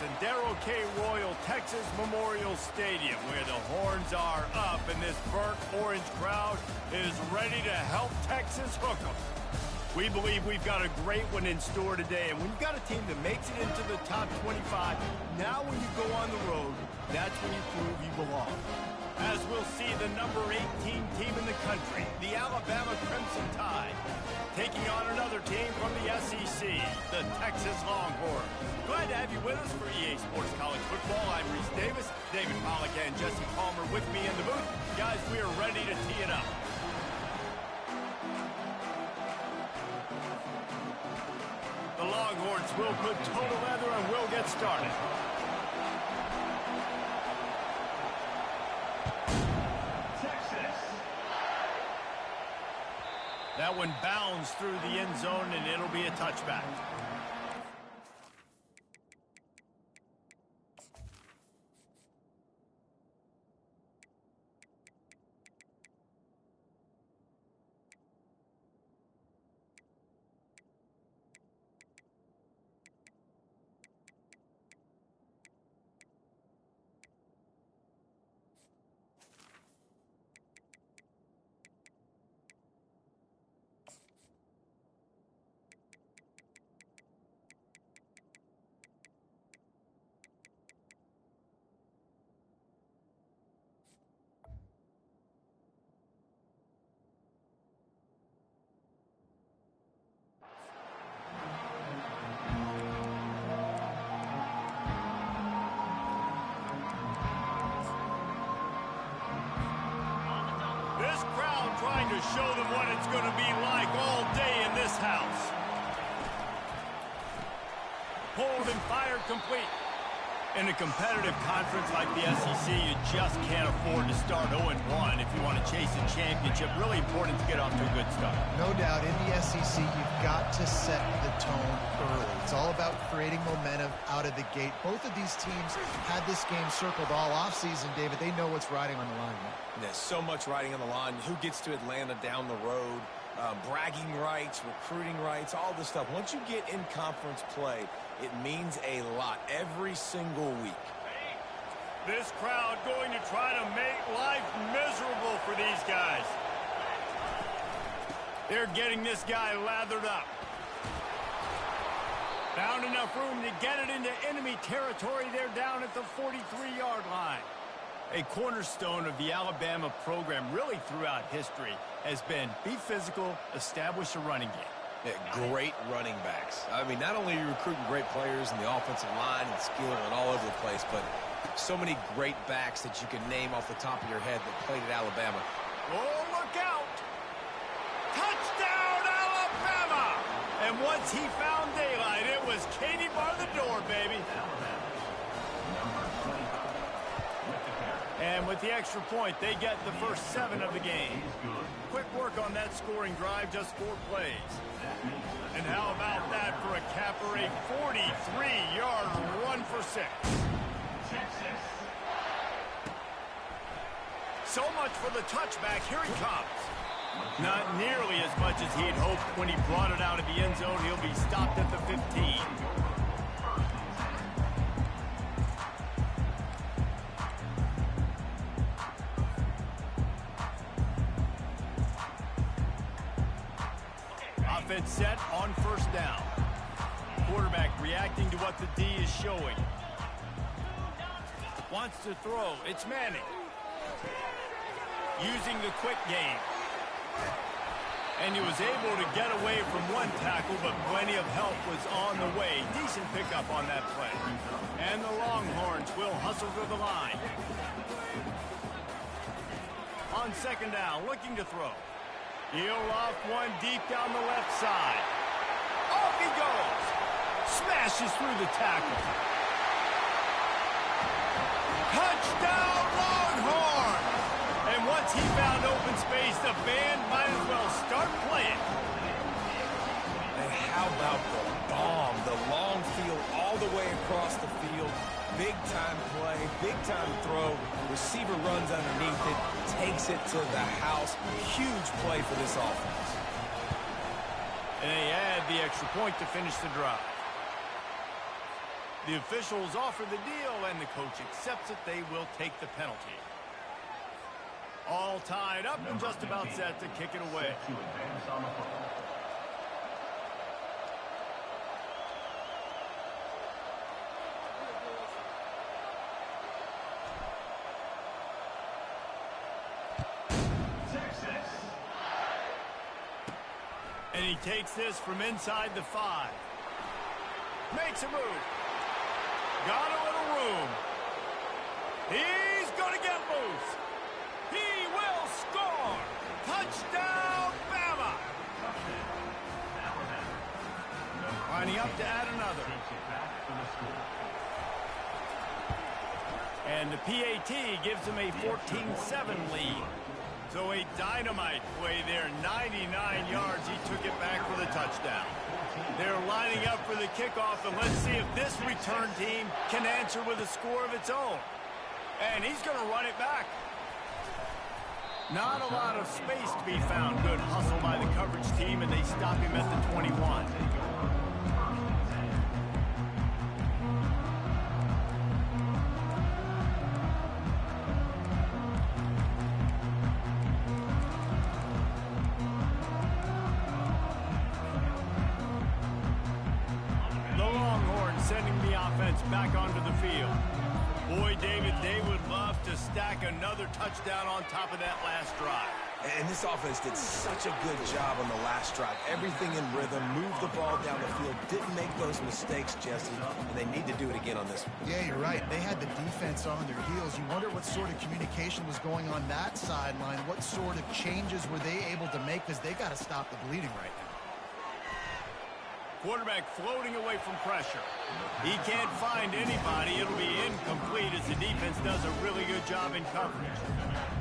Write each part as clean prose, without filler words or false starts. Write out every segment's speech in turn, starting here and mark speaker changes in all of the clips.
Speaker 1: in Darrell K. Royal, Texas Memorial Stadium, where the horns are up and this burnt orange crowd is ready to help Texas hook 'em. We believe we've got a great one in store today, and when you've got a team that makes it into the top 25, now when you go on the road, that's when you prove you belong. As we'll see the number 18 team in the country, the Alabama Crimson Tide, taking on another team from the SEC, the Texas Longhorns. Glad to have you with us for EA Sports College Football. I'm Reese Davis, David Pollack and Jesse Palmer with me in the booth. Guys, we are ready to tee it up. The Longhorns will put total leather and we'll get started. That one bounds through the end zone, and it'll be a touchback. This crowd trying to show them what it's going to be like all day in this house. Pulled and fired complete. In a competitive conference like the SEC, you just can't afford to start 0-1 if you want to chase a championship. Really important to get off to a good start.
Speaker 2: No doubt, in the SEC, you've got to set the tone early. It's all about creating momentum out of the gate. Both of these teams had this game circled all offseason, David. They know what's riding on the line now.
Speaker 3: There's so much riding on the line. Who gets to Atlanta down the road? Bragging rights, recruiting rights, all this stuff. Once you get in conference play, it means a lot every single week.
Speaker 1: This crowd going to try to make life miserable for these guys. They're getting this guy lathered up. Found enough room to get it into enemy territory. They're down at the 43-yard line. A cornerstone of the Alabama program really throughout history has been be physical, establish a running game.
Speaker 3: Yeah, great running backs. I mean, not only are you recruiting great players in the offensive line and skill and all over the place, but so many great backs that you can name off the top of your head that played at Alabama.
Speaker 1: Oh, look out! Touchdown, Alabama! And once he found daylight, it was Katie bar the door, baby. And with the extra point, they get the first 7 of the game. Quick work on that scoring drive, just 4 plays. And how about that for a capper, a 43-yard run for 6. So much for the touchback. Here he comes. Not nearly as much as he had hoped when he brought it out of the end zone. He'll be stopped at the 15. Offense set on first down. Quarterback reacting to what the D is showing. Wants to throw. It's Manning. Using the quick game. And he was able to get away from one tackle, but plenty of help was on the way. Decent pickup on that play. And the Longhorns will hustle to the line. On second down, looking to throw. He'll loft one deep down the left side. Off he goes. Smashes through the tackle. Touchdown, Longhorn! And once he found open space, the band might as well start playing.
Speaker 3: And how about the bomb? The long field all the way across the field. Big-time play, big-time throw. Receiver runs underneath it, takes it to the house. Huge play for this offense.
Speaker 1: And they add the extra point to finish the drive. The officials offer the deal, and the coach accepts it. They will take the penalty. All tied up and just about set to kick it away. And he takes this from inside the 5. Makes a move. Got a little room. He's going to get loose. He will score. Touchdown, Bama. Lining up to add another. And the PAT gives him a 14-7 lead. So a dynamite play there, 99 yards. He took it back for the touchdown. They're lining up for the kickoff, and let's see if this return team can answer with a score of its own. And he's going to run it back. Not a lot of space to be found. Good hustle by the coverage team, and they stop him at the 21. Sending the offense back onto the field. Boy, David, they would love to stack another touchdown on top of that last drive.
Speaker 3: And this offense did such a good job on the last drive. Everything in rhythm, moved the ball down the field, didn't make those mistakes, Jesse, and they need to do it again on this one.
Speaker 2: Yeah, you're right. They had the defense on their heels. You wonder what sort of communication was going on that sideline. What sort of changes were they able to make, because they got to stop the bleeding right now.
Speaker 1: Quarterback floating away from pressure. He can't find anybody. It'll be incomplete as the defense does a really good job in coverage.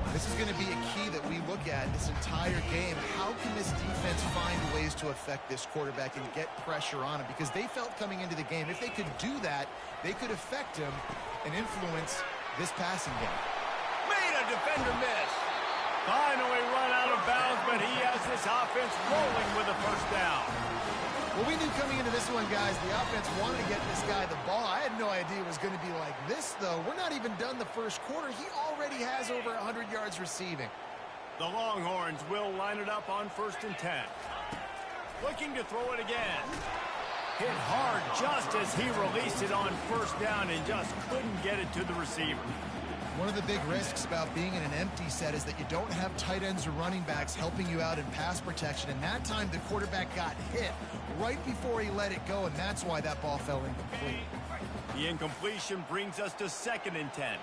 Speaker 2: This is going to be a key that we look at this entire game. How can this defense find ways to affect this quarterback and get pressure on him? Because they felt coming into the game, if they could do that, they could affect him and influence this passing game.
Speaker 1: Made a defender miss. Finally run out of bounds, but he has this offense rolling with a first down.
Speaker 2: Well, we knew coming into this one, guys, the offense wanted to get this guy the ball. I had no idea it was going to be like this, though. We're not even done the first quarter. He already has over 100 yards receiving.
Speaker 1: The Longhorns will line it up on 1st and 10. Looking to throw it again. Hit hard just as he released it on 1st down and just couldn't get it to the receiver.
Speaker 2: One of the big risks about being in an empty set is that you don't have tight ends or running backs helping you out in pass protection. And that time the quarterback got hit right before he let it go, and that's why that ball fell incomplete.
Speaker 1: The incompletion brings us to 2nd and 10.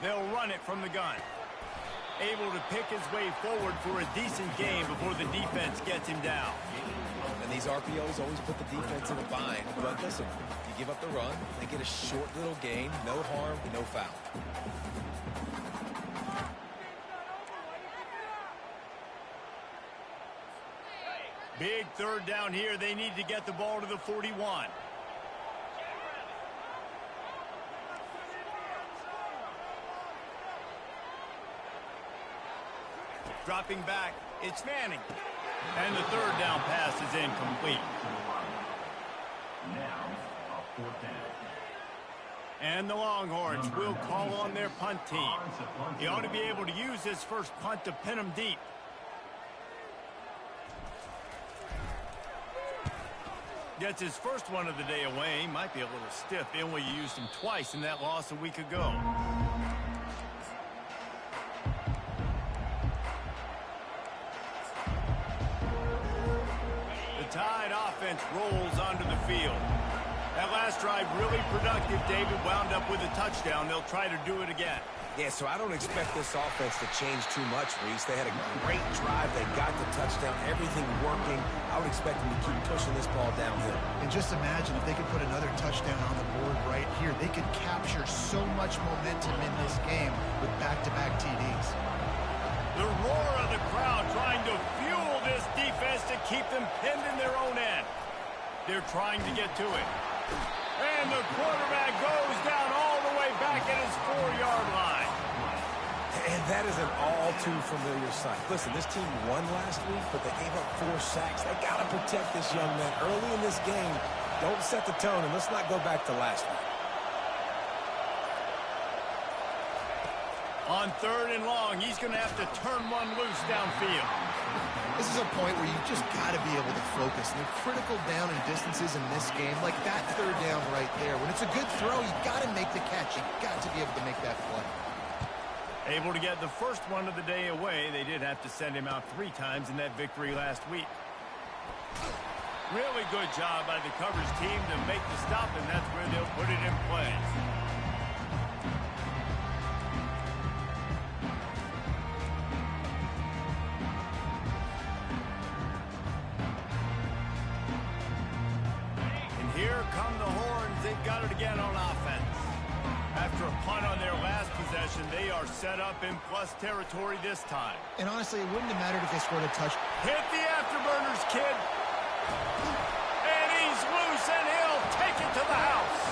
Speaker 1: They'll run it from the gun. Able to pick his way forward for a decent game before the defense gets him down.
Speaker 3: And these RPOs always put the defense in a bind. But listen, you give up the run, they get a short little gain, no harm, no foul.
Speaker 1: Big 3rd down here. They need to get the ball to the 41. Dropping back, it's Manning. And the 3rd down pass is incomplete. Now, a 4th down. And the Longhorns will call on their punt team. He ought to be able to use his first punt to pin him deep. Gets his first one of the day away. He might be a little stiff. They only used him twice in that loss a week ago. Tide offense rolls onto the field. That last drive really productive. David wound up with a touchdown. They'll try to do it again.
Speaker 3: Yeah, so I don't expect this offense to change too much, Reese. They had a great drive. They got the touchdown. Everything working. I would expect them to keep pushing this ball downhill.
Speaker 2: And just imagine if they could put another touchdown on the board right here. They could capture so much momentum in this game with back-to-back TDs.
Speaker 1: The roar of the crowd trying to fuel this defense to keep them pinned in their own end. They're trying to get to it. And the quarterback goes down all the way back at his 4-yard line.
Speaker 3: And that is an all-too-familiar sight. Listen, this team won last week, but they gave up 4 sacks. They got to protect this young man early in this game. Don't set the tone, and let's not go back to last week.
Speaker 1: On 3rd and long, he's going to have to turn one loose downfield.
Speaker 2: This is a point where you just got to be able to focus. And the critical down and distances in this game, like that 3rd down right there, when it's a good throw, you got to make the catch. You got to be able to make that play.
Speaker 1: Able to get the first one of the day away. They did have to send him out 3 times in that victory last week. Really good job by the coverage team to make the stop, and that's where they'll put it in place. And here come the Horns. They've got it again on offense. After a punt on their last possession, they are set up in plus territory this time.
Speaker 2: And honestly, it wouldn't have mattered if they scored a touch.
Speaker 1: Hit the afterburners, kid. And he's loose, and he'll take it to the house.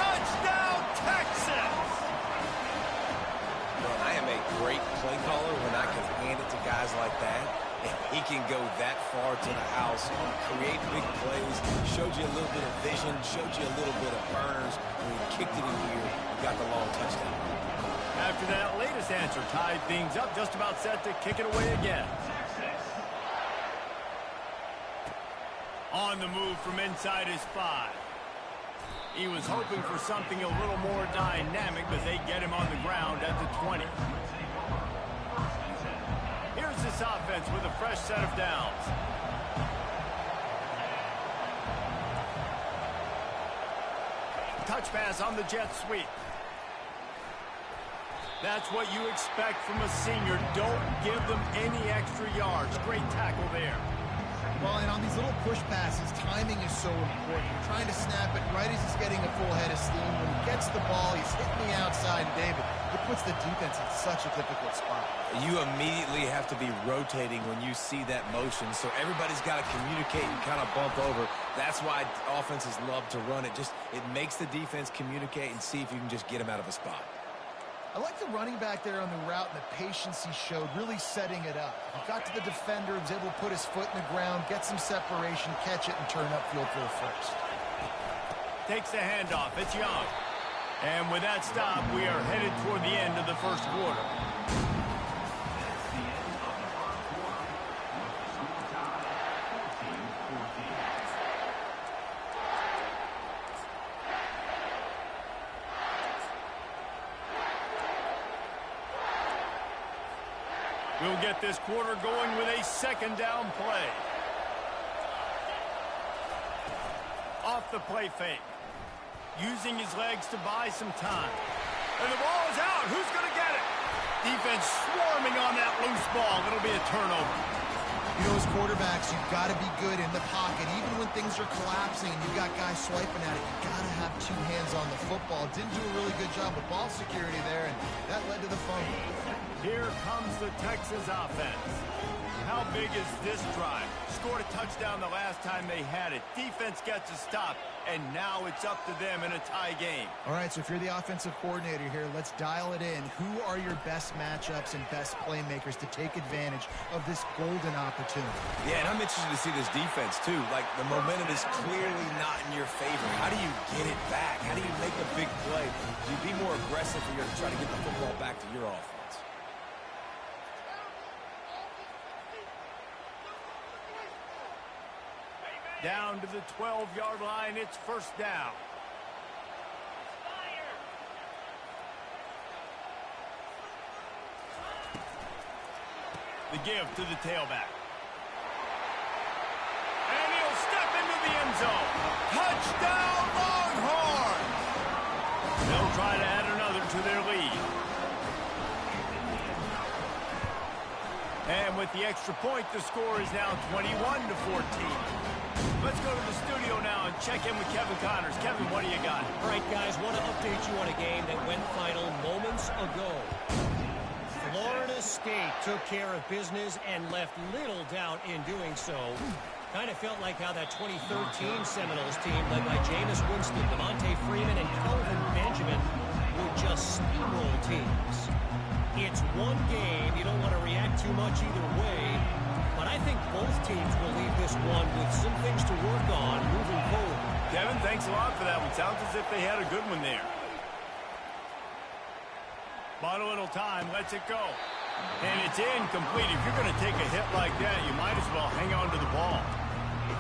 Speaker 1: Touchdown, Texas!
Speaker 3: Well, I am a great play caller when I can hand it to guys like that. And he can go that far to the house, create big plays, showed you a little bit of vision, showed you a little bit of burners. When he kicked it in here, he got the long touchdown.
Speaker 1: After that latest answer tied things up, just about set to kick it away again. On the move from inside his 5. He was hoping for something a little more dynamic, but they get him on the ground at the 20. Here's this offense with a fresh set of downs. Touch pass on the jet sweep. That's what you expect from a senior. Don't give them any extra yards. Great tackle there.
Speaker 2: Well, and on these little push passes, timing is so important. You're trying to snap it right as he's getting a full head of steam. When he gets the ball, he's hitting the outside, and David, it puts the defense in such a difficult spot.
Speaker 3: You immediately have to be rotating when you see that motion, so everybody's got to communicate and kind of bump over. That's why offenses love to run it. It makes the defense communicate and see if you can just get him out of a spot.
Speaker 2: I like the running back there on the route and the patience he showed, really setting it up. He got to the defender, was able to put his foot in the ground, get some separation, catch it, and turn upfield for a first.
Speaker 1: Takes the handoff. It's Young. And with that stop, we are headed toward the end of the first quarter. We'll get this quarter going with a 2nd down play. Off the play fake. Using his legs to buy some time. And the ball is out. Who's going to get it? Defense swarming on that loose ball. It'll be a turnover.
Speaker 2: You know, as quarterbacks, you've got to be good in the pocket. Even when things are collapsing and you've got guys swiping at it, you've got to have 2 hands on the football. Didn't do a really good job with ball security there, and that led to the fumble.
Speaker 1: Here comes the Texas offense. How big is this drive? Scored a touchdown the last time they had it. Defense gets a stop, and now it's up to them in a tie game.
Speaker 2: All right, so if you're the offensive coordinator here, let's dial it in. Who are your best matchups and best playmakers to take advantage of this golden opportunity?
Speaker 3: Yeah, and I'm interested to see this defense, too. Like, the momentum is clearly not in your favor. How do you get it back? How do you make a big play? Do you be more aggressive or you're trying to get the football back to your offense?
Speaker 1: Down to the 12-yard line, it's 1st down. The give to the tailback. And he'll step into the end zone. Touchdown, Longhorns! They'll try to add another to their lead. And with the extra point, the score is now 21-14. Let's go to the studio now and check in with Kevin Connors. Kevin, what do you got?
Speaker 4: All right, guys, want to update you on a game that went final moments ago. Florida State took care of business and left little doubt in doing so. Kind of felt like how that 2013 Seminoles team led by Jameis Winston, Devontae Freeman, and Kelvin Benjamin would just steamroll teams. It's one game. You don't want to react too much either way. But I think both teams will leave this one with some things to work on moving forward.
Speaker 1: Kevin, thanks a lot for that one. Sounds as if they had a good one there. Bought a little time, lets it go. And it's incomplete. If you're going to take a hit like that, you might as well hang on to the ball.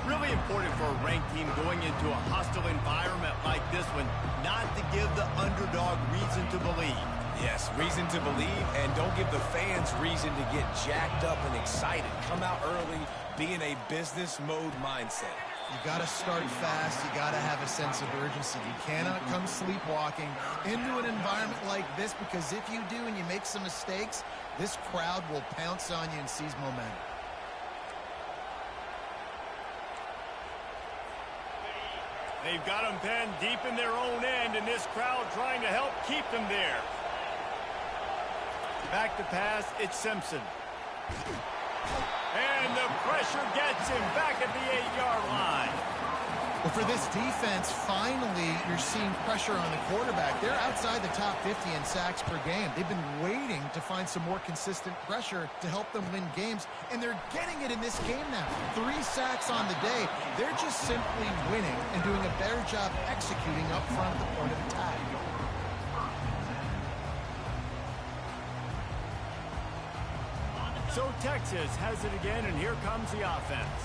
Speaker 1: Really important for a ranked team going into a hostile environment like this one, not to give the underdog reason to believe.
Speaker 3: Yes, reason to believe, and don't give the fans reason to get jacked up and excited. Come out early, be in a business mode mindset.
Speaker 2: You got to start fast. You got to have a sense of urgency. You cannot come sleepwalking into an environment like this, because if you do and you make some mistakes, this crowd will pounce on you and seize momentum.
Speaker 1: They've got them penned deep in their own end, and this crowd trying to help keep them there. Back to pass, it's Simpson. And the pressure gets him back at the 8-yard line.
Speaker 2: Well, for this defense, finally, you're seeing pressure on the quarterback. They're outside the top 50 in sacks per game. They've been waiting to find some more consistent pressure to help them win games, and they're getting it in this game now. 3 sacks on the day. They're just simply winning and doing a better job executing up front at the point of attack.
Speaker 1: So Texas has it again, and here comes the offense.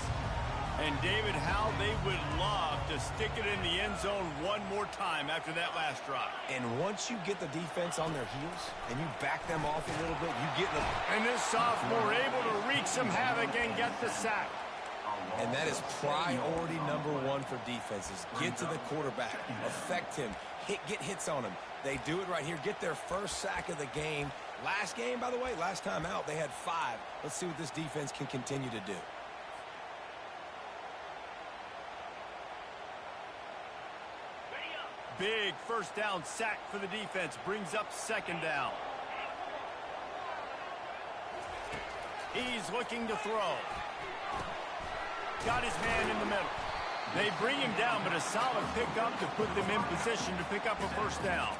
Speaker 1: And David, how they would love to stick it in the end zone one more time after that last drive.
Speaker 3: And once you get the defense on their heels and you back them off a little bit, you get them.
Speaker 1: And this sophomore able to wreak some havoc and get the sack.
Speaker 3: And that is priority number 1 for defenses. Get to the quarterback, affect him, get hits on him. They do it right here. Get their first sack of the game. Last game, by the way, last time out, they had 5. Let's see what this defense can continue to do.
Speaker 1: Big first down sack for the defense. Brings up 2nd down. He's looking to throw. Got his man in the middle. They bring him down, but a solid pickup to put them in position to pick up a first down.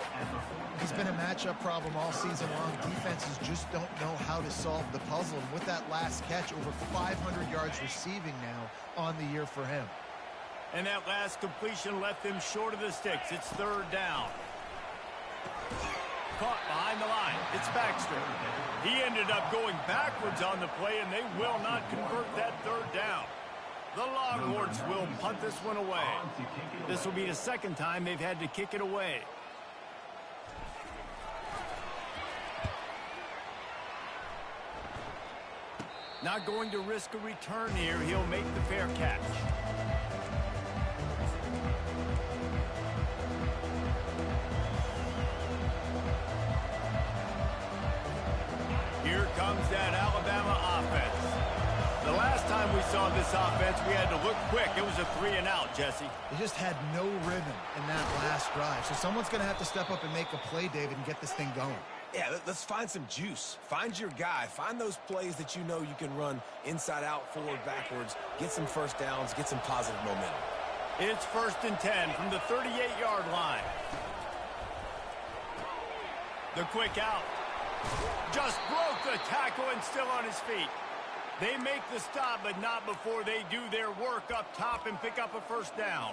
Speaker 2: He's been a matchup problem all season long. Defenses just don't know how to solve the puzzle. And with that last catch, over 500 yards receiving now on the year for him.
Speaker 1: And that last completion left them short of the sticks. It's 3rd down. Caught behind the line. It's Baxter. He ended up going backwards on the play, and they will not convert that 3rd down. The Longhorns will punt this one away. This will be the 2nd time they've had to kick it away. Not going to risk a return here. He'll make the fair catch. Here comes that Alabama offense. The last time we saw this offense, we had to look quick. It was a 3-and-out, Jesse.
Speaker 2: They just had no rhythm in that last drive. So someone's going to have to step up and make a play, David, and get this thing going.
Speaker 3: Yeah, let's find some juice. Find your guy. Find those plays that you know you can run inside out, forward, backwards. Get some first downs. Get some positive momentum.
Speaker 1: It's 1st and 10 from the 38-yard line. The quick out. Just broke the tackle and still on his feet. They make the stop, but not before they do their work up top and pick up a first down.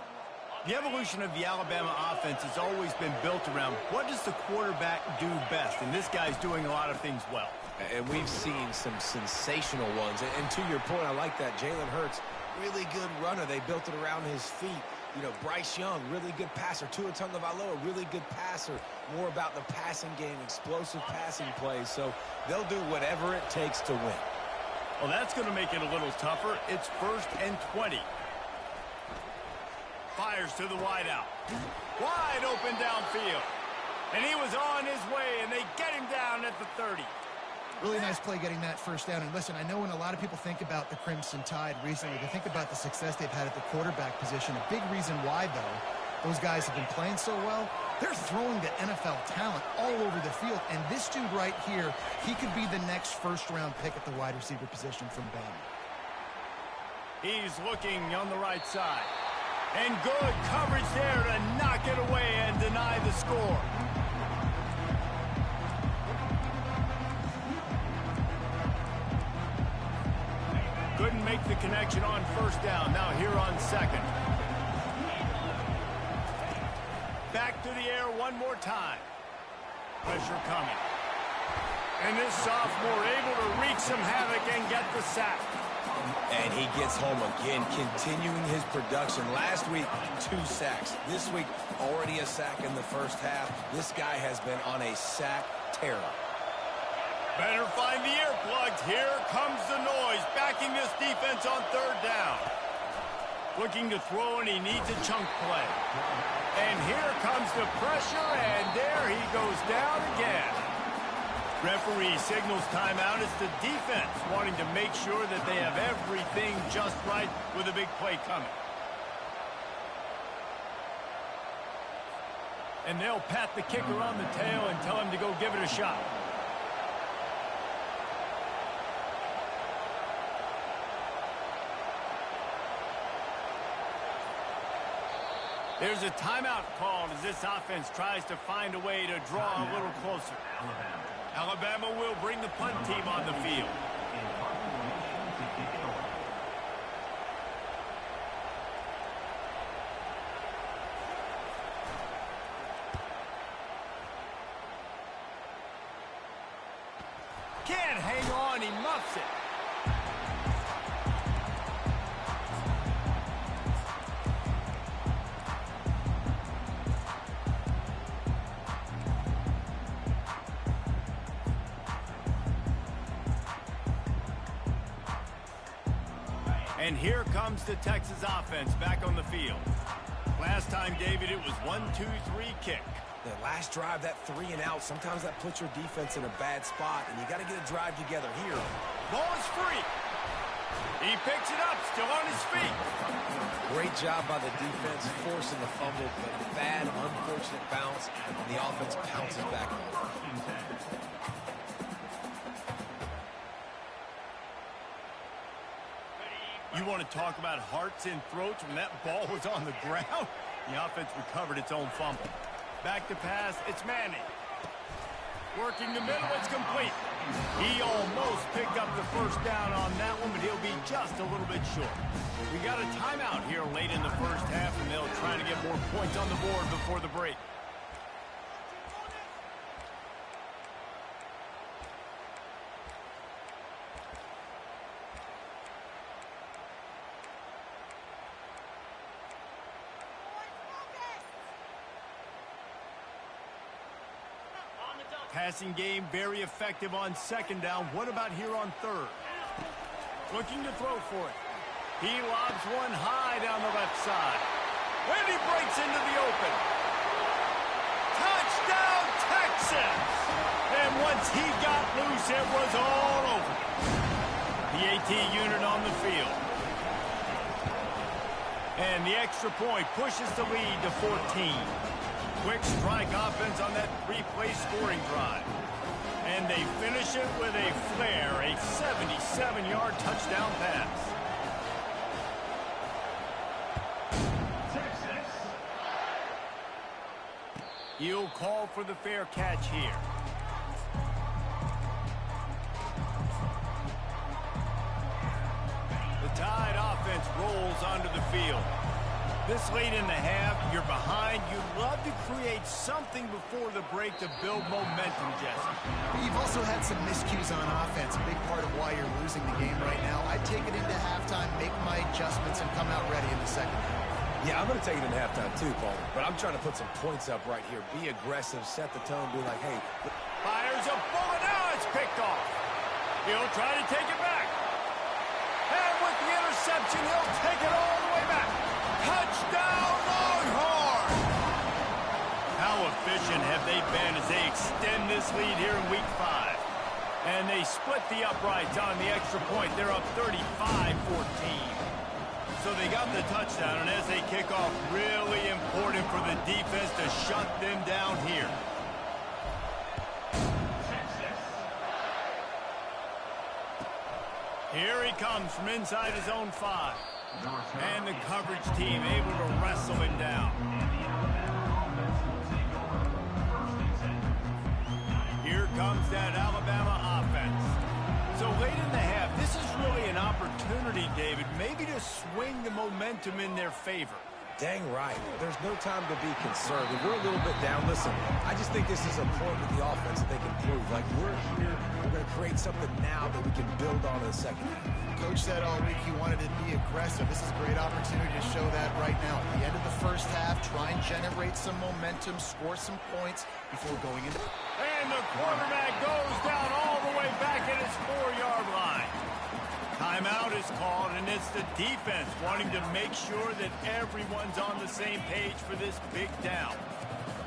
Speaker 1: The evolution of the Alabama offense has always been built around what does the quarterback do best, and this guy's doing a lot of things well.
Speaker 3: And we've seen some sensational ones. And to your point, I like that. Jalen Hurts, really good runner. They built it around his feet. You know, Bryce Young, really good passer. Tua Tagovailoa, really good passer. More about the passing game, explosive passing plays. So they'll do whatever it takes to win.
Speaker 1: Well, that's going to make it a little tougher. It's 1st and 20. Fires to the wideout. Wide open downfield. And he was on his way, and they get him down at the 30.
Speaker 2: Really nice play getting that first down. And listen, I know when a lot of people think about the Crimson Tide recently, they think about the success they've had at the quarterback position. A big reason why, though, those guys have been playing so well, they're throwing to NFL talent all over the field. And this dude right here, he could be the next first-round pick at the wide receiver position from Bama.
Speaker 1: He's looking on the right side. And good coverage there to knock it away and deny the score. Couldn't make the connection on first down. Now here on second. Back to the air one more time. Pressure coming. And this sophomore able to wreak some havoc and get the sack.
Speaker 3: And he gets home again, continuing his production. Last week, 2 sacks. This week, already a sack in the first half. This guy has been on a sack terror.
Speaker 1: Better find the earplugs. Here comes the noise, backing this defense on third down. Looking to throw, and he needs a chunk play. And here comes the pressure, and there he goes down again. Referee signals timeout. It's the defense wanting to make sure that they have everything just right with a big play coming. And they'll pat the kicker on the tail and tell him to go give it a shot. There's a timeout called as this offense tries to find a way to draw a little closer. Alabama will bring the punt team on the field. Can't hang on, he muffs it. And here comes the Texas offense back on the field. Last time, David, it was 1-2-3 kick.
Speaker 3: The last drive, that 3 and out, sometimes that puts your defense in a bad spot, and you got to get a drive together here.
Speaker 1: Ball is free. He picks it up, still on his feet.
Speaker 3: Great job by the defense, forcing the fumble, but bad, unfortunate bounce, and the offense pounces back.
Speaker 1: You want to talk about hearts and throats when that ball was on the ground? The offense recovered its own fumble. Back to pass, it's Manning. Working the middle, it's complete. He almost picked up the first down on that one, but he'll be just a little bit short. We got a timeout here late in the first half, and they'll try to get more points on the board before the break. Passing game very effective on second down. What about here on third? Looking to throw for it. He lobs one high down the left side. And he breaks into the open. Touchdown, Texas! And once he got loose, it was all over. The AT unit on the field. And the extra point pushes the lead to 14. Quick strike offense on that 3-play scoring drive. And they finish it with a flair, a 77-yard touchdown pass. Texas. He'll call for the fair catch here. The Tide offense rolls onto the field. This late in the half, you're behind. You'd love to create something before the break to build momentum, Jesse.
Speaker 2: You've also had some miscues on offense, a big part of why you're losing the game right now. I'd take it into halftime, make my adjustments, and come out ready in the second half.
Speaker 3: Yeah, I'm going to take it into halftime too, Paul. But I'm trying to put some points up right here. Be aggressive, set the tone, be like, hey.
Speaker 1: Fires a bullet. Now it's picked off. He'll try to take it back. And with the interception, he'll take it all the way back. Touchdown, Longhorn! How efficient have they been as they extend this lead here in Week 5? And they split the uprights on the extra point. They're up 35-14. So they got the touchdown, and as they kick off, really important for the defense to shut them down here. Here he comes from inside his own 5. And the coverage team able to wrestle him down. Here comes that Alabama offense. So late in the half, this is really an opportunity opportunity, David, maybe to swing the momentum in their favor.
Speaker 3: Dang right. There's no time to be concerned. If we're a little bit down, listen, I just think this is a point with the offense that they can prove. Like, we're here, we're going to create something now that we can build on in the second half.
Speaker 2: Coach said all week he wanted to be aggressive. This is a great opportunity to show that right now. At the end of the first half, try and generate some momentum, score some points before going into...
Speaker 1: And the quarterback goes down all the way back at his 4-yard line. Timeout is called, and it's the defense wanting to make sure that everyone's on the same page for this big down.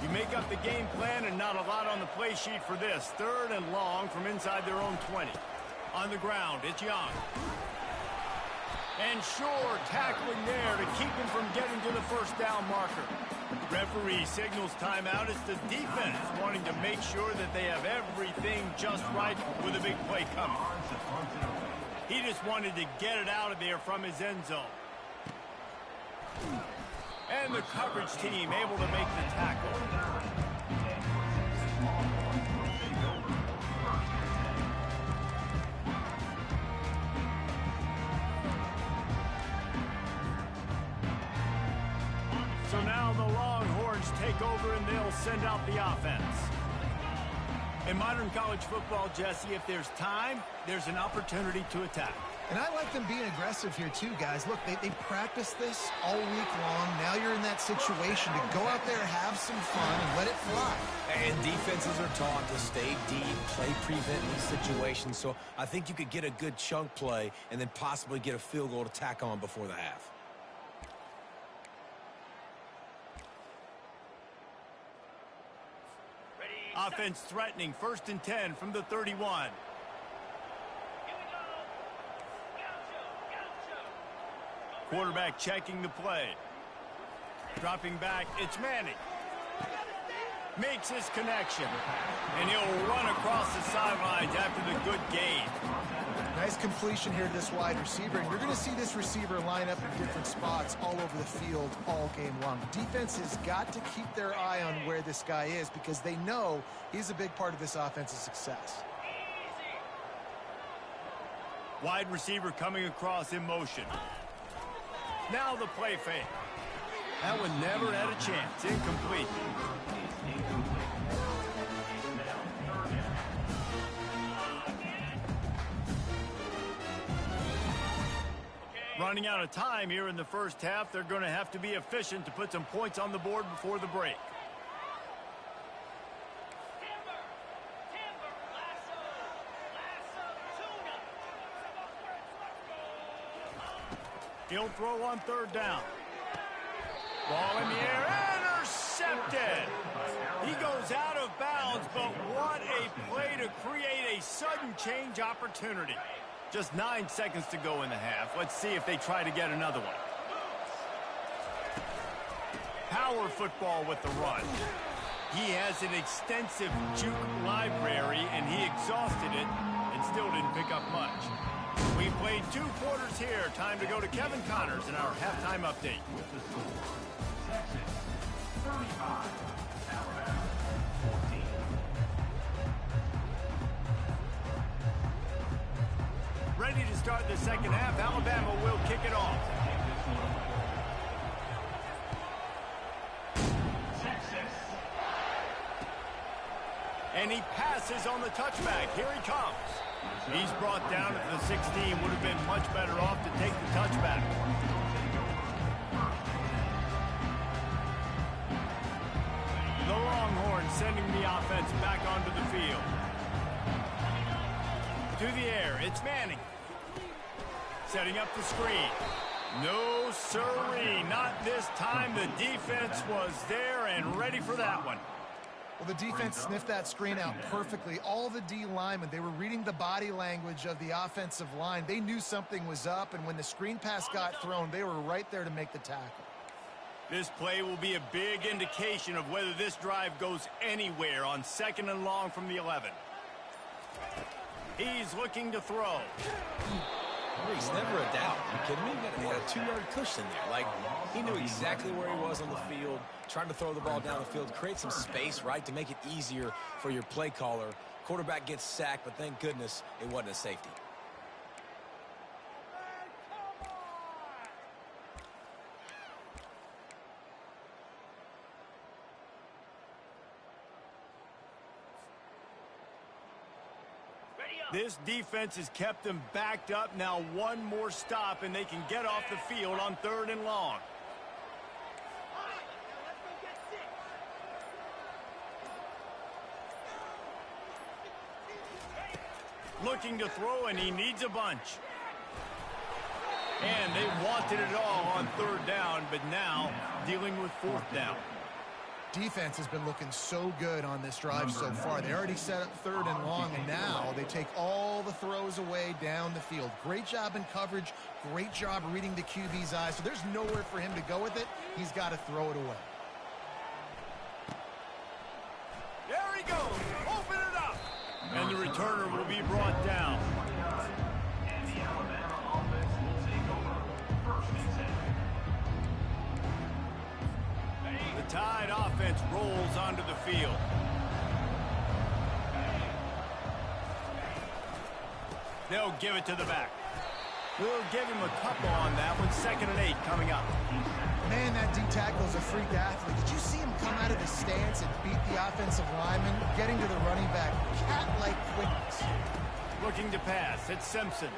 Speaker 1: You make up the game plan and not a lot on the play sheet for this. 3rd and long from inside their own 20. On the ground, it's Young. And Shore tackling there to keep him from getting to the first down marker. Referee signals timeout. It's the defense wanting to make sure that they have everything just right with a big play coming. He just wanted to get it out of there from his end zone. And the coverage team able to make the tackle. So now the Longhorns take over and they'll send out the offense. In modern college football, Jesse, if there's time, there's an opportunity to attack.
Speaker 2: And I like them being aggressive here too, guys. Look, they practice this all week long. Now you're in that situation to go out there, have some fun, and let it fly.
Speaker 3: And defenses are taught to stay deep, play prevent in these situations. So I think you could get a good chunk play and then possibly get a field goal to tack on before the half.
Speaker 1: Offense threatening, 1st and 10 from the 31. Quarterback checking the play. Dropping back, it's Manning. Makes his connection. And he'll run across the sidelines after the good gain.
Speaker 2: Nice completion here to this wide receiver. And you're going to see this receiver line up in different spots all over the field all game long. Defense has got to keep their eye on where this guy is because they know he's a big part of this offense's success.
Speaker 1: Wide receiver coming across in motion. Now the play fake. That one never had a chance. Incomplete. Running out of time here in the first half. They're going to have to be efficient to put some points on the board before the break. He'll throw on 3rd down. Ball in the air, intercepted. He goes out of bounds, but what a play to create a sudden change opportunity. Just 9 seconds to go in the half. Let's see if they try to get another one. Power football with the run. He has an extensive juke library, and he exhausted it and still didn't pick up much. We played 2 quarters here. Time to go to Kevin Connors in our halftime update. Ready to start the second half. Alabama will kick it off. And he passes on the touchback. Here he comes. He's brought down at the 16. Would have been much better off to take the touchback. The Longhorns sending the offense back onto the field. To the air, it's Manning. Setting up the screen. No sirree, not this time. The defense was there and ready for that one.
Speaker 2: Well, the defense sniffed that screen out perfectly. All the D linemen, they were reading the body language of the offensive line. They knew something was up, and when the screen pass got thrown, they were right there to make the tackle.
Speaker 1: This play will be a big indication of whether this drive goes anywhere on 2nd and long from the 11. He's looking to throw.
Speaker 3: Reese, never a doubt. Are you kidding me? He had a 2-yard cushion there. Like, he knew exactly where he was on the field, trying to throw the ball down the field, create some space, right, to make it easier for your play caller. Quarterback gets sacked, but thank goodness it wasn't a safety.
Speaker 1: This defense has kept them backed up. Now one more stop, and they can get off the field on 3rd and long. Looking to throw, and he needs a bunch. And they wanted it all on 3rd down, but now dealing with 4th down.
Speaker 2: Defense has been looking so good on this drive so far. They already set up 3rd and long, and now they take all the throws away down the field. Great job in coverage. Great job reading the QB's eyes. So there's nowhere for him to go with it. He's got to throw it away.
Speaker 1: There he goes. Open it up. And the returner will be brought down. The Tide offense rolls onto the field. They'll give it to the back. We'll give him a couple on that one. 2nd and 8 coming up.
Speaker 2: Man, that D-tackle is a freak athlete. Did you see him come out of the stance and beat the offensive lineman, getting to the running back? Cat-like quickness.
Speaker 1: Looking to pass. It's Simpson.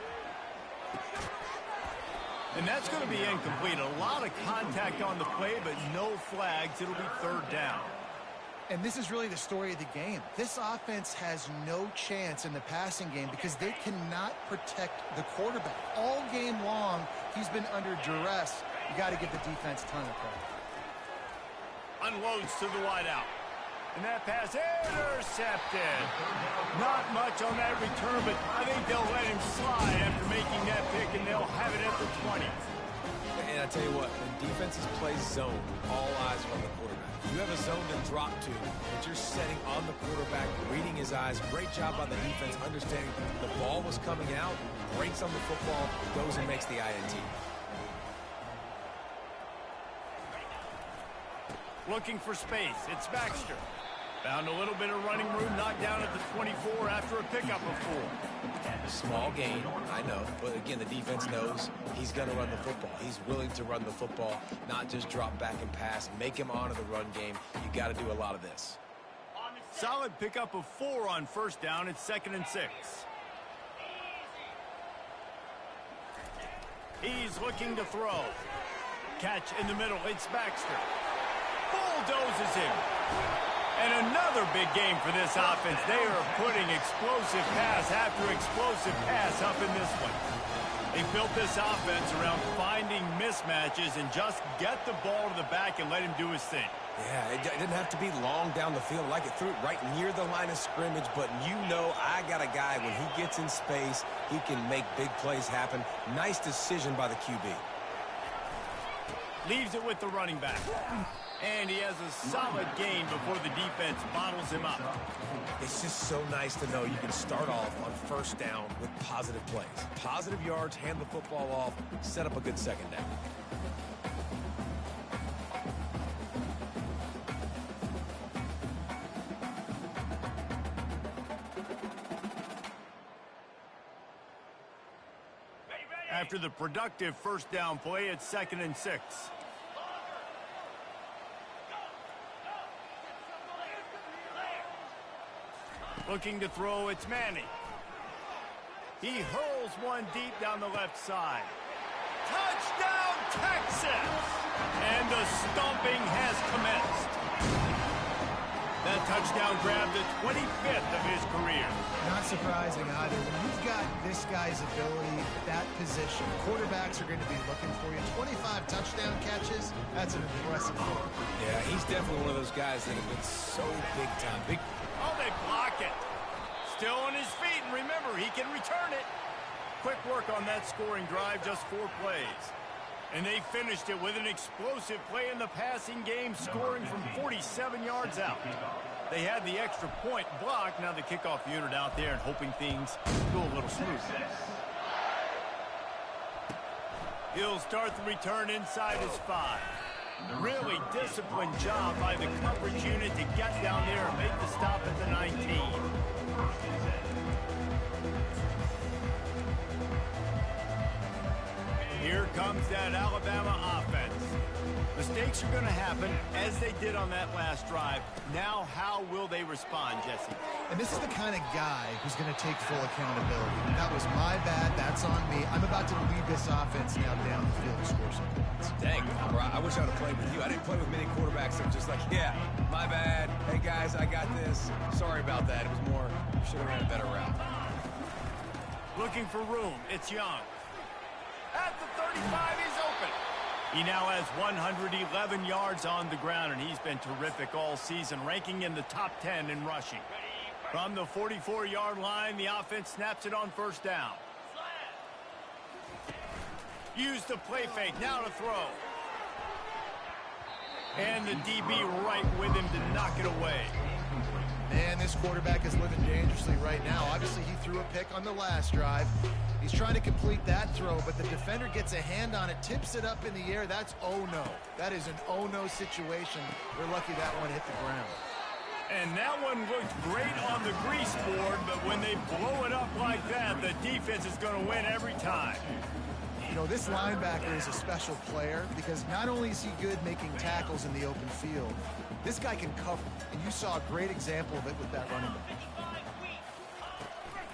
Speaker 1: And that's going to be incomplete. A lot of contact on the play, but no flags. It'll be 3rd down.
Speaker 2: And this is really the story of the game. This offense has no chance in the passing game because they cannot protect the quarterback. All game long, he's been under duress. You got to give the defense a ton of credit.
Speaker 1: Unloads to the wideout. And that pass intercepted. Not much on that return, but I think they'll let him slide after making that pick, and they'll have it at the 20.
Speaker 3: And I tell you what, when defenses play zone, all eyes are on the quarterback. You have a zone to drop to, but you're setting on the quarterback, reading his eyes. Great job by the defense, understanding the ball was coming out, breaks on the football, goes and makes the INT.
Speaker 1: Looking for space. It's Baxter. Found a little bit of running room, knocked down at the 24 after a pickup of 4.
Speaker 3: Small gain, I know, but again, the defense knows he's going to run the football. He's willing to run the football, not just drop back and pass, make him honor the run game. You got to do a lot of this.
Speaker 1: Solid pickup of 4 on 1st down. It's 2nd and 6. He's looking to throw. Catch in the middle. It's Baxter. Bulldozes him. And another big game for this offense. They are putting explosive pass after explosive pass up in this one. They built this offense around finding mismatches and just get the ball to the back and let him do his thing.
Speaker 3: Yeah, it didn't have to be long down the field. Like it threw it right near the line of scrimmage, but you know I got a guy, when he gets in space, he can make big plays happen. Nice decision by the QB.
Speaker 1: Leaves it with the running back. And he has a solid gain before the defense bottles him up.
Speaker 3: It's just so nice to know you can start off on 1st down with positive plays. Positive yards, hand the football off, set up a good 2nd down.
Speaker 1: After the productive 1st down play, it's 2nd and 6. Looking to throw, it's Manning. He hurls one deep down the left side. Touchdown, Texas! And the stomping has commenced. That touchdown grabbed the 25th of his career.
Speaker 2: Not surprising either. When you've got this guy's ability at that position, quarterbacks are going to be looking for you. 25 touchdown catches, that's an impressive thing.
Speaker 3: Yeah, he's definitely one of those guys that have been so big time.
Speaker 1: Oh, they block it. Still on his feet, and remember, he can return it. Quick work on that scoring drive, just 4 plays. And they finished it with an explosive play in the passing game, scoring from 47 yards out. They had the extra point blocked. Now the kickoff unit out there and hoping things go a little smoother. He'll start the return inside his 5. Really disciplined job by the coverage unit to get down there and make the stop at the 19. Here comes that Alabama offense. Mistakes are going to happen, as they did on that last drive. Now, how will they respond, Jesse?
Speaker 2: And this is the kind of guy who's going to take full accountability. That was my bad. That's on me. I'm about to lead this offense now down the field to score some points.
Speaker 3: Dang, bro, I wish I would have played with you. I didn't play with many quarterbacks that were just like, yeah, my bad. Hey, guys, I got this. Sorry about that. It was more, should have ran a better route.
Speaker 1: Looking for room. It's Young. At the 35, he's open. He now has 111 yards on the ground, and he's been terrific all season, ranking in the top 10 in rushing. From the 44-yard line, the offense snaps it on first down. Use the play fake, now to throw. And the DB right with him to knock it away.
Speaker 2: Man, this quarterback is living dangerously right now. Obviously, he threw a pick on the last drive. He's trying to complete that throw, but the defender gets a hand on it, tips it up in the air. That's oh-no. That is an oh-no situation. We're lucky that one hit the ground.
Speaker 1: And that one looked great on the grease board, but when they blow it up like that, the defense is going to win every time.
Speaker 2: You know, this linebacker is a special player because not only is he good making tackles in the open field, this guy can cover, and you saw a great example of it with that running back.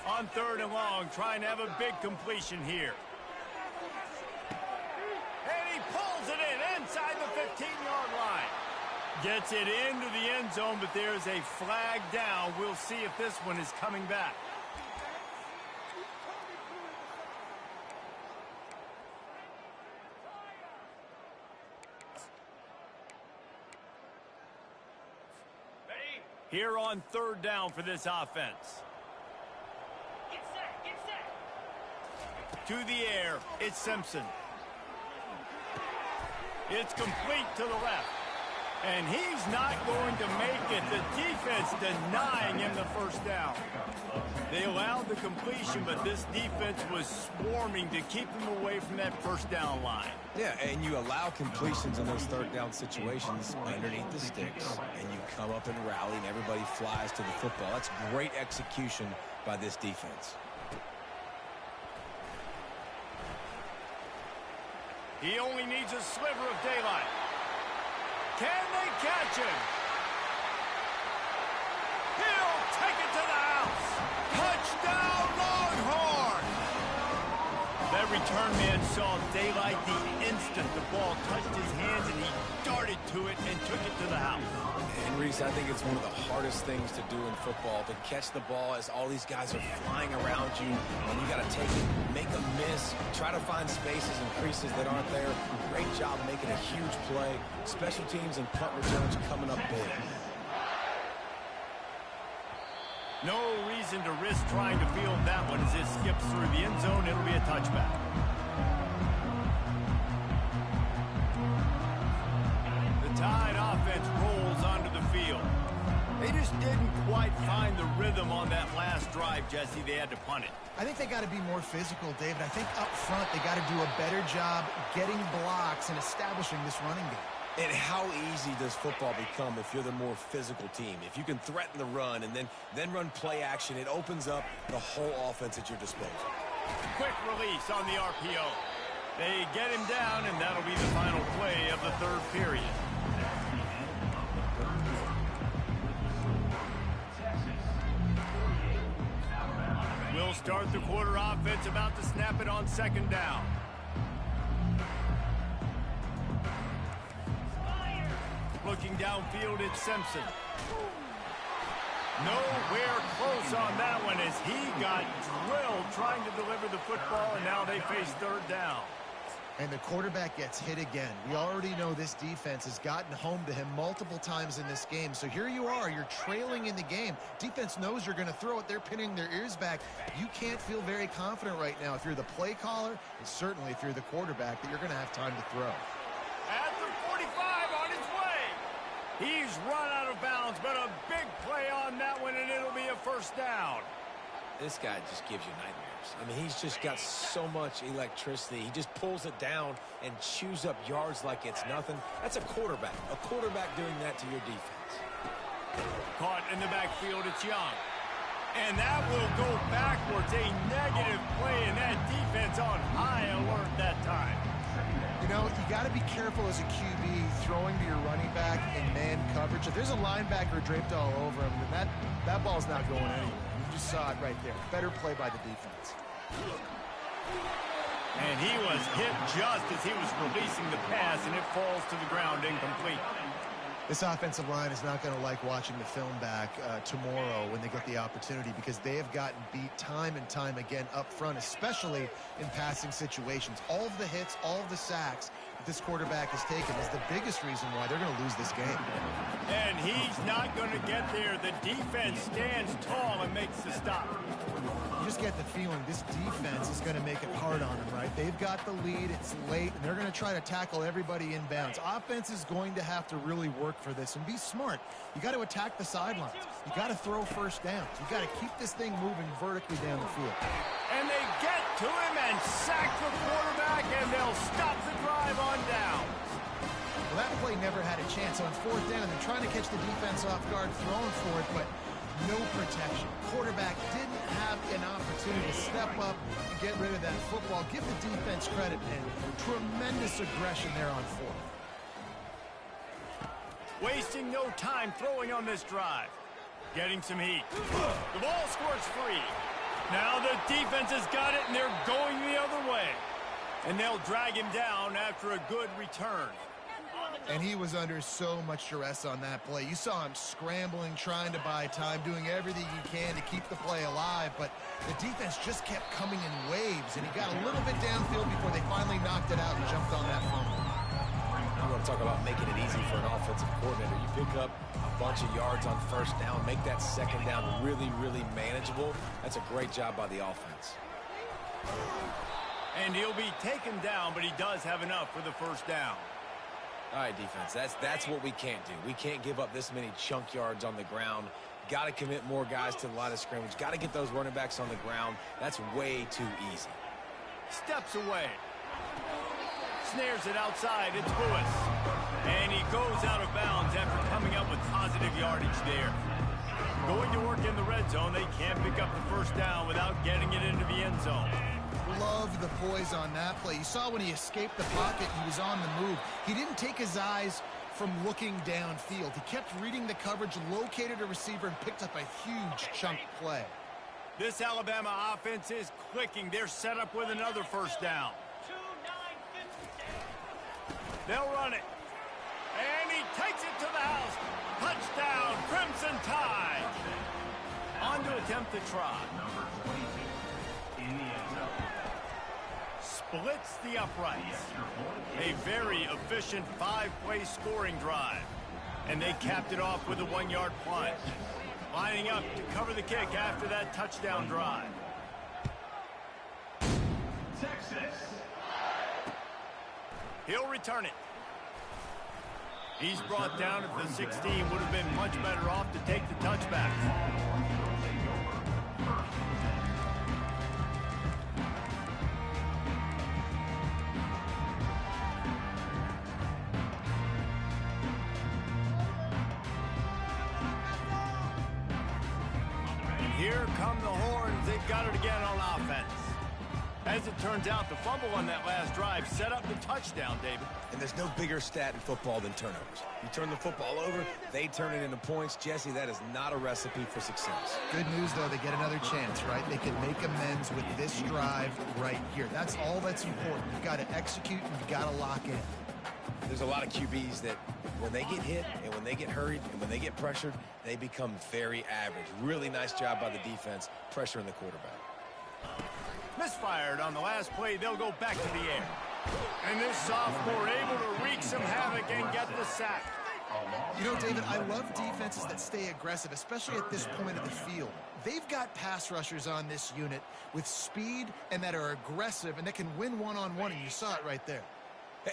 Speaker 1: On third and long, trying to have a big completion here. And he pulls it in inside the 15-yard line. Gets it into the end zone, but there's a flag down. We'll see if this one is coming back. Here on third down for this offense.
Speaker 5: Get set.
Speaker 1: To the air, it's Simpson. It's complete to the left. And he's not going to make it. The defense denying him the first down. They allowed the completion, but this defense was swarming to keep him away from that first down line.
Speaker 3: Yeah, and you allow completions in those third down situations underneath the sticks, and you come up and rally, and everybody flies to the football. That's great execution by this defense.
Speaker 1: He only needs a sliver of daylight. Can they catch him? He'll take it to the house. Touchdown, Longhorn! That return man saw daylight the instant the ball touched his hands, and he darted to it and took it to the house.
Speaker 3: And Reese, I think it's one of the hardest things to do in football, to catch the ball as all these guys are flying around you, and you got to take it, make a miss, try to find spaces and creases that aren't there. Great job making a huge play. Special teams and punt returns coming up big.
Speaker 1: No reason to risk trying to field that one as it skips through the end zone. It'll be a touchback. The Tide offense rolls onto the field. They just didn't quite find the rhythm on that last drive, Jesse. They had to punt it.
Speaker 2: I think they got to be more physical, David. I think up front they got to do a better job getting blocks and establishing this running game.
Speaker 3: And how easy does football become if you're the more physical team? If you can threaten the run and then run play action, it opens up the whole offense at your disposal.
Speaker 1: Quick release on the RPO. They get him down, and that'll be the final play of the third period. We'll start the quarter offense, about to snap it on second down. Looking downfield, it's Simpson. Nowhere close on that one as he got drilled trying to deliver the football, and now they face third down.
Speaker 2: And the quarterback gets hit again. We already know this defense has gotten home to him multiple times in this game. So here you are, you're trailing in the game. Defense knows you're going to throw it. They're pinning their ears back. You can't feel very confident right now if you're the play caller, and certainly if you're the quarterback, that you're going to have time to throw.
Speaker 1: At the 45 on his way. He's run out of bounds, but a big play on that one, and it'll be a first down.
Speaker 3: This guy just gives you nightmares. I mean, he's just got so much electricity. He just pulls it down and chews up yards like it's nothing. That's a quarterback. A quarterback doing that to your defense.
Speaker 1: Caught in the backfield, it's Young. And that will go backwards. A negative play, and that defense on high alert that time.
Speaker 2: You know, you got to be careful as a QB throwing to your running back in man coverage. If there's a linebacker draped all over him, then that ball's not going anywhere. You just saw it right there. Better play by the defense.
Speaker 1: And he was hit just as he was releasing the pass, and it falls to the ground incomplete.
Speaker 2: This offensive line is not going to like watching the film back tomorrow when they get the opportunity, because they have gotten beat time and time again up front, especially in passing situations. All of the hits, all of the sacks that this quarterback has taken is the biggest reason why they're going to lose this game.
Speaker 1: And he's not going to get there. The defense stands tall and makes the stop.
Speaker 2: You just get the feeling this defense is going to make it hard on them, right? They've got the lead, it's late, and they're going to try to tackle everybody inbounds. Offense is going to have to really work for this and be smart. You got to attack the sidelines. You got to throw first downs. You got to keep this thing moving vertically down the field.
Speaker 1: And they get to him and sack the quarterback, and they'll stop the drive on down.
Speaker 2: Well, that play never had a chance. On fourth down, they're trying to catch the defense off guard, throwing for it, but no protection. Quarterback didn't have an opportunity to step up and get rid of that football. Give the defense credit, and tremendous aggression there on fourth.
Speaker 1: Wasting no time throwing on this drive. Getting some heat. The ball squirts free. Now the defense has got it, and they're going the other way. And they'll drag him down after a good return.
Speaker 2: And he was under so much duress on that play. You saw him scrambling, trying to buy time, doing everything he can to keep the play alive, but the defense just kept coming in waves, and he got a little bit downfield before they finally knocked it out and jumped on that fumble.
Speaker 3: You want to talk about making it easy for an offensive coordinator. You pick up a bunch of yards on first down, make that second down really, really manageable. That's a great job by the offense.
Speaker 1: And he'll be taken down, but he does have enough for the first down.
Speaker 3: All right, defense, that's what we can't do. We can't give up this many chunk yards on the ground. Got to commit more guys to the line of scrimmage. Got to get those running backs on the ground. That's way too easy.
Speaker 1: Steps away. Snares it outside. It's Lewis. And he goes out of bounds after coming up with positive yardage there. Going to work in the red zone. They can't pick up the first down without getting it into the end zone.
Speaker 2: Love the poise on that play. You saw when he escaped the pocket, he was on the move. He didn't take his eyes from looking downfield. He kept reading the coverage, located a receiver, and picked up a huge chunk play.
Speaker 1: This Alabama offense is clicking. They're set up with another first down. They'll run it. And he takes it to the house. Touchdown, Crimson Tide. On to attempt the try. Splits the uprights. A very efficient 5-play scoring drive. And they capped it off with a 1-yard plunge. Lining up to cover the kick after that touchdown drive. Texas. He'll return it. He's brought down at the 16. Would have been much better off to take the touchback. Here come the Horns. They've got it again on offense. As it turns out, the fumble on that last drive set up the touchdown, David.
Speaker 3: And there's no bigger stat in football than turnovers. You turn the football over, they turn it into points. Jesse, that is not a recipe for success.
Speaker 2: Good news, though, they get another chance, right? They can make amends with this drive right here. That's all that's important. You've got to execute and you've got to lock in.
Speaker 3: There's a lot of QBs that when they get hit and when they get hurried and when they get pressured, they become very average. Really nice job by the defense, pressuring the quarterback.
Speaker 1: Misfired on the last play. They'll go back to the air. And this sophomore able to wreak some havoc and get the sack.
Speaker 2: You know, David, I love defenses that stay aggressive, especially at this point of the field. They've got pass rushers on this unit with speed and that are aggressive and that can win one-on-one, and you saw it right there.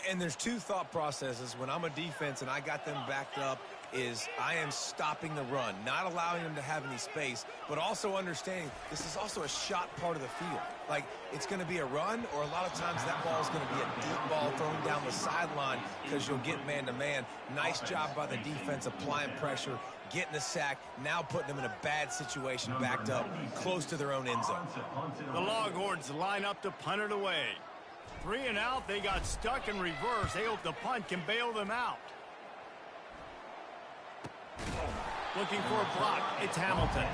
Speaker 3: And there's two thought processes when I'm a defense and I got them backed up is I am stopping the run, not allowing them to have any space, but also understanding this is also a shot part of the field. Like, it's going to be a run, or a lot of times that ball is going to be a deep ball thrown down the sideline because you'll get man-to-man. Nice job by the defense applying pressure, getting the sack, now putting them in a bad situation backed up close to their own end zone.
Speaker 1: The Longhorns line up to punt it away. 3 and out. They got stuck in reverse. They hope the punt can bail them out. Looking for a block. It's Hamilton.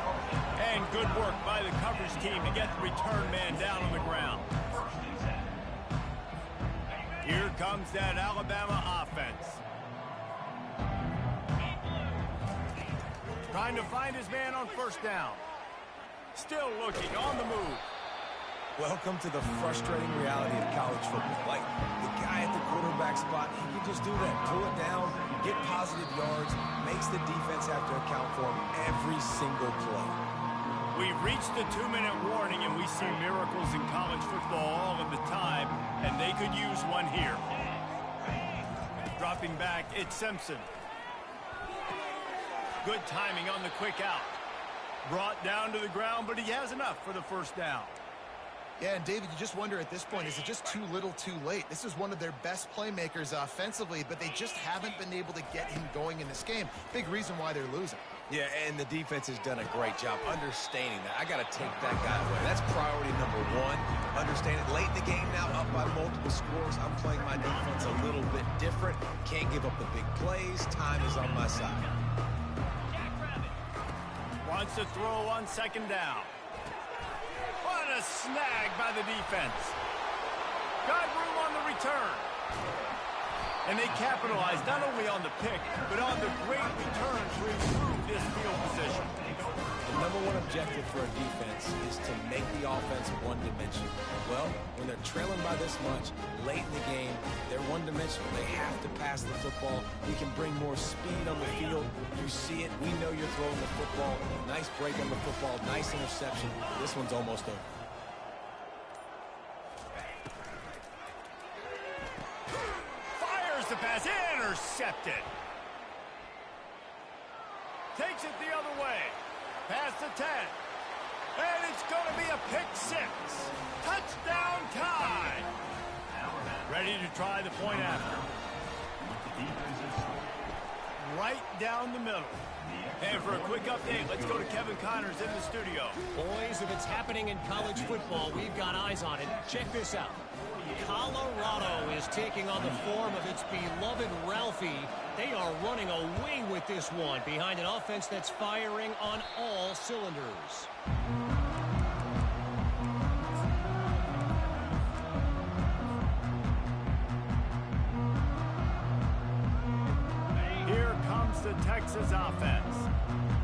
Speaker 1: And good work by the coverage team to get the return man down on the ground. Here comes that Alabama offense. Trying to find his man on first down. Still looking on the move.
Speaker 3: Welcome to the frustrating reality of college football. Like, the guy at the quarterback spot, he can just do that. Pull it down, get positive yards, makes the defense have to account for him every single play.
Speaker 1: We've reached the 2-minute warning, and we see miracles in college football all of the time, and they could use one here. Dropping back, it's Simpson. Good timing on the quick out. Brought down to the ground, but he has enough for the first down.
Speaker 2: Yeah, and David, you just wonder at this point, is it just too little too late? This is one of their best playmakers offensively, but they just haven't been able to get him going in this game. Big reason why they're losing.
Speaker 3: Yeah, and the defense has done a great job understanding that. I got to take that guy away. That's priority number one. Understand it late in the game now, up by multiple scores. I'm playing my defense a little bit different. Can't give up the big plays. Time is on my side.
Speaker 1: Wants to throw on second down. What a snag by the defense. Got room on the return. And they capitalized not only on the pick, but on the great return to improve this field position.
Speaker 3: The number one objective for a defense is to make the offense one-dimensional. Well, when they're trailing by this much, late in the game, they're one-dimensional. They have to pass the football. We can bring more speed on the field. You see it. We know you're throwing the football. Nice break on the football. Nice interception. This one's almost over.
Speaker 1: Fires the pass. Intercepted. Takes it the other way. Past the 10. And it's going to be a pick 6. Touchdown time. Ready to try the point after. Right down the middle. And for a quick update, let's go to Kevin Connors in the studio.
Speaker 4: Boys, if it's happening in college football, we've got eyes on it. Check this out. Colorado is taking on the form of its beloved Ralphie. They are running away with this one behind an offense that's firing on all cylinders.
Speaker 1: Here comes the Texas offense.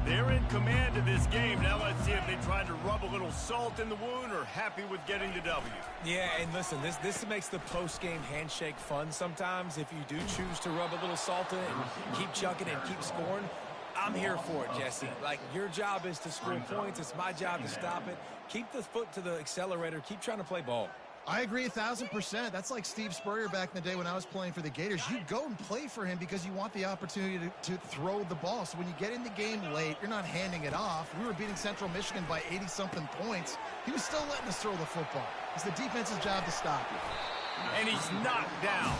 Speaker 1: They're in command of this game. Now let's see if they try to rub a little salt in the wound or happy with getting the W.
Speaker 3: Yeah, and listen, this makes the post-game handshake fun sometimes. If you do choose to rub a little salt in it and keep chucking and keep scoring, I'm here for it, Jesse. Like, your job is to score points. It's my job to stop it. Keep the foot to the accelerator. Keep trying to play ball.
Speaker 2: I agree 1,000%. That's like Steve Spurrier back in the day when I was playing for the Gators. You go and play for him because you want the opportunity to throw the ball. So when you get in the game late, you're not handing it off. We were beating Central Michigan by 80-something points. He was still letting us throw the football. It's the defense's job to stop you.
Speaker 1: And he's knocked down.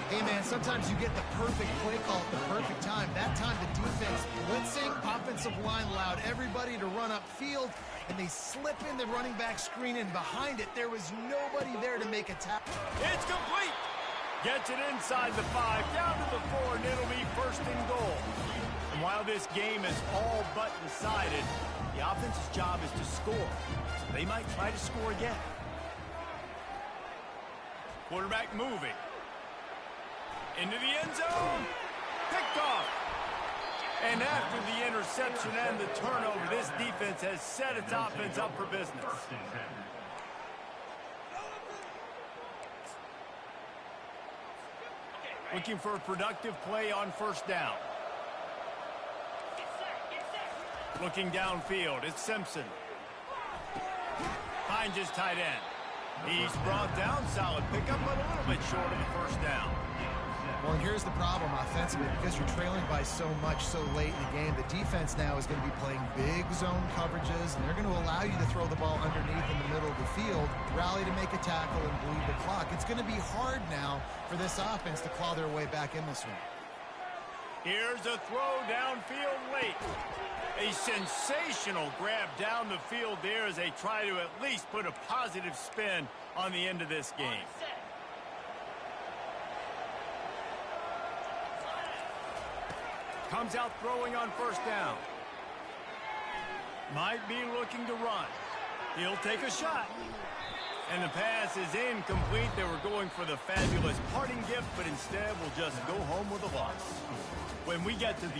Speaker 2: Hey, man, sometimes you get the perfect play call at the perfect time. That time the defense blitzing, offensive line allowed everybody to run upfield, and they slip in the running back screen, and behind it, there was nobody there to make a tackle.
Speaker 1: It's complete. Gets it inside the 5, down to the 4, and it'll be first and goal. And while this game is all but decided, the offense's job is to score. So they might try to score again. Quarterback moving. Into the end zone. Picked off. And after the interception and the turnover, this defense has set its offense up for business. Looking for a productive play on first down. Looking downfield, it's Simpson. Finds his tight end. He's brought down, solid pickup, but a little bit short of the first down.
Speaker 2: Well, here's the problem offensively. Because you're trailing by so much so late in the game, the defense now is going to be playing big zone coverages, and they're going to allow you to throw the ball underneath in the middle of the field, rally to make a tackle, and bleed the clock. It's going to be hard now for this offense to claw their way back in this one.
Speaker 1: Here's a throw downfield late. A sensational grab down the field there as they try to at least put a positive spin on the end of this game. Comes out throwing on first down. Might be looking to run. He'll take a shot. And the pass is incomplete. They were going for the fabulous parting gift, but instead will just go home with a loss. When we get to the